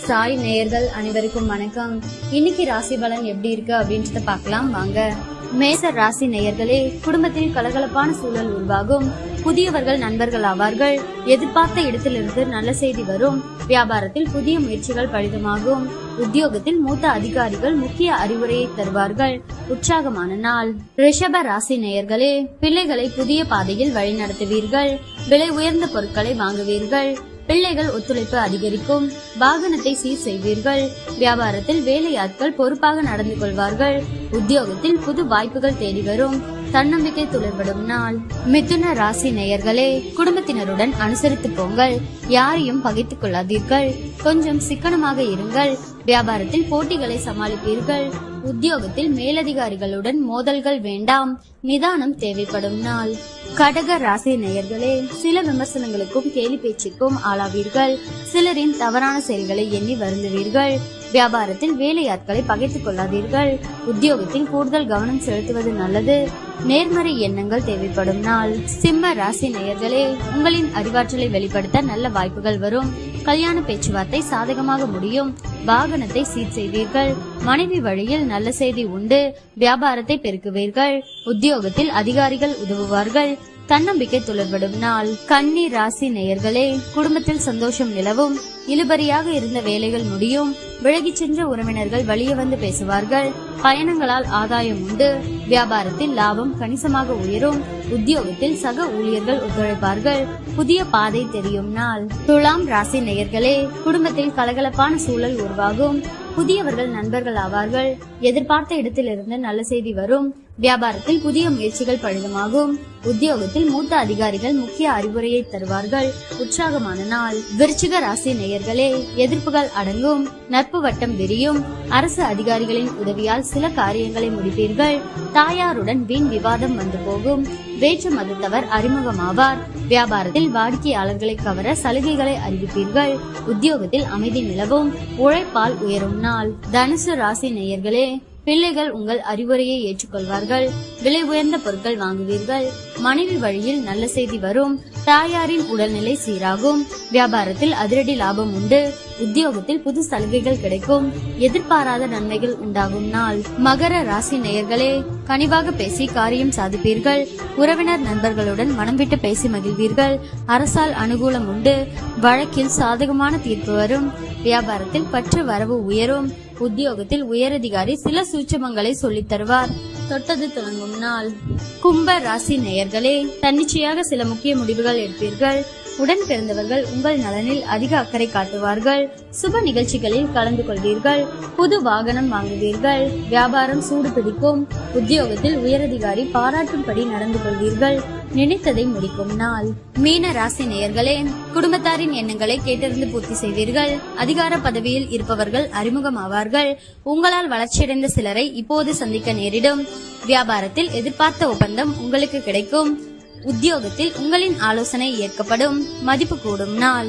சாய் நேயர்கள் அனைவருக்கும் வணக்கம். இன்னைக்கு ராசி பலன் எப்படி இருக்கு அப்படின்றத பார்க்கலாம் வாங்க. மேச ராசி நேயர்களே, குடும்பத்தில் கலகலப்பான சூழல் உருவாகும். புதியவர்கள் நண்பர்கள் ஆவார்கள். எதிர்பார்த்த இடத்திலிருந்து நல்ல செய்தி வரும். வியாபாரத்தில் புதிய முயற்சிகள் பலிதமாகும். உத்தியோகத்தில் மூத்த அதிகாரிகள் முக்கிய அறிவுரையை தருவார்கள். உற்சாகமான நாள். ரிஷப ராசி நேயர்களே, பிள்ளைகளை புதிய பாதையில் வழிநடத்துவீர்கள். விலை உயர்ந்த பொருட்களை வாங்குவீர்கள். பிள்ளைகள் ஒத்துழைப்பு அதிகரிக்கும். வாகனத்தை சீர் செய்வீர்கள். வியாபாரத்தில் வேலையாட்கள் பொறுப்பாக நடந்து கொள்வார்கள். உத்தியோகத்தில் புது வாய்ப்புகள் தேடி வரும். தன்னம்பிக்கை துளிர்படும் நாள். மிதுன ராசி நேயர்களே, குடும்பத்தினருடன் அனுசரித்து போங்கள். யாரையும் பகைத்துக் கொள்ளாதீர்கள். கொஞ்சம் சிக்கனமாக இருங்கள். வியாபாரத்தில் போட்டிகளை சமாளிப்பீர்கள். உத்தியோகத்தில் மேலதிகாரிகளுடன் மோதல்கள் வேண்டாம். நிதானம் தேவைப்படும் நாள். கடக ராசி நேயர்களே, சில விமர்சனங்களுக்கும் கேலி பேச்சுக்கும் ஆளாவீர்கள். சிலரின் தவறான செயல்களை எண்ணி வருந்துவீர்கள். வியாபாரத்தில் வேலையாட்களை பகைத்துக் கொள்ளாதீர்கள். உத்தியோகத்தில் கூடுதல் கவனம் செலுத்துவது நல்லது. நேர்மறை எண்ணங்கள் தேவைப்படும் நாள். சிம்ம ராசி நேயர்களே, உங்களின் அறிவாற்றலை வெளிப்படுத்த நல்ல வாய்ப்புகள் வரும். கல்யாண பேச்சுவார்த்தை சாதகமாக முடியும். வாகனத்தை சீர் செய்வீர்கள். மனைவி வழியில் நல்ல செய்தி உண்டு. வியாபாரத்தை பெருக்குவீர்கள். உத்தியோகத்தில் அதிகாரிகள் உதவுவார்கள். தன்னம்பிக்கை துளிர்படும் நாள். கன்னி ராசி நேயர்களே, குடும்பத்தில் சந்தோஷம் நிலவும். இழுபறியாக இருந்த வேலைகள் முடியும். விலகி சென்ற உறவினர்கள் வழிய வந்து பேசுவார்கள். பயணங்களால் ஆதாயம் உண்டு. வியாபாரத்தில் லாபம் கணிசமாக உயரும். உத்தியோகத்தில் சக ஊழியர்கள் ஒத்துழைப்பார்கள். புதிய பாதை தெரியும் நாள். துலாம் ராசி நேயர்களே, குடும்பத்தில் கலகலப்பான சூழல் உருவாகும். புதியவர்கள் நண்பர்கள் ஆவார்கள். எதிர்பார்த்த இடத்திலிருந்து நல்ல செய்தி வரும். வியாபாரத்தில் புதிய முயற்சிகள் பலிதமாகும். உத்தியோகத்தில் மூத்த அதிகாரிகள் முக்கிய அறிவுரையை தருவார்கள். உற்சாகமான நாள். விருச்சிக ராசி நேயர்களே, எதிர்ப்புகள் அடங்கும். நட்பு வட்டம் விரியும். அரசு அதிகாரிகளின் உதவியால் சில காரியங்களை முடிப்பீர்கள். தாயாருடன் வீண் விவாதம் வந்து போகும். வேற்று மதத்தவர் அறிமுகமாவார். வியாபாரத்தில் வாடிக்கையாளர்களை கவர சலுகைகளை அறிவிப்பீர்கள். உத்தியோகத்தில் அமைதி நிலவும். உழைப்பால் உயரும் நாள். தனுசு ராசி நேயர்களே, பிள்ளைகள் உங்கள் அறிவுரையை ஏற்றுக்கொள்வார்கள். விலை உயர்ந்த பொருட்கள் வாங்குவீர்கள். மனைவி வழியில் நல்ல செய்தி வரும். தாயாரின் உடல்நிலை சீராகும். வியாபாரத்தில் அதிரடி லாபம் உண்டு. உத்தியோகத்தில் புது சலுகைகள் கிடைக்கும். எதிர்பாராத நன்மைகள் உண்டாகும் நாள். மகர ராசி நேயர்களே, கனிவாக பேசி காரியம் சாதிப்பீர்கள். உறவினர் நண்பர்களுடன் மனம் விட்டு பேசி மகிழ்வீர்கள். அரசால் அனுகூலம் உண்டு. வழக்கில் சாதகமான தீர்ப்பு வரும். வியாபாரத்தில் பற்று வரவு உயரும். உத்தியோகத்தில் உயரதிகாரி சில சூட்சமங்களை சொல்லித் தருவார். தொட்டது தொடங்கும் நாள். கும்ப ராசி நேயர்களே, தன்னிச்சையாக சில முக்கிய முடிவுகள் எடுப்பீர்கள். உடன் பிறந்தவர்கள் உங்கள் நலனில் அதிக அக்கறை காட்டுவார்கள். சுப நிகழ்ச்சிகளில் கலந்து கொள்வீர்கள். புது வாகனம் வாங்குவீர்கள். வியாபாரம் சூடு பிடிக்கும். உத்தியோகத்தில் உயரதிகாரி பாராட்டும்படி நடந்து கொள்வீர்கள். நினைத்ததை முடிக்கும் நாள். மீன ராசி நேயர்களே, குடும்பத்தாரின் எண்ணங்களை கேட்டறிந்து பூர்த்தி செய்வீர்கள். அதிகார பதவியில் இருப்பவர்கள் அறிமுகமாவார்கள். உங்களால் வளர்ச்சியடைந்த சிலரை இப்போது சந்திக்க நேரிடும். வியாபாரத்தில் எதிர்பார்த்த ஒப்பந்தம் உங்களுக்கு கிடைக்கும். உத்தியோகத்தில் உங்களின் ஆலோசனை ஏற்கப்படும். மதிப்பு கூடும் நாள்.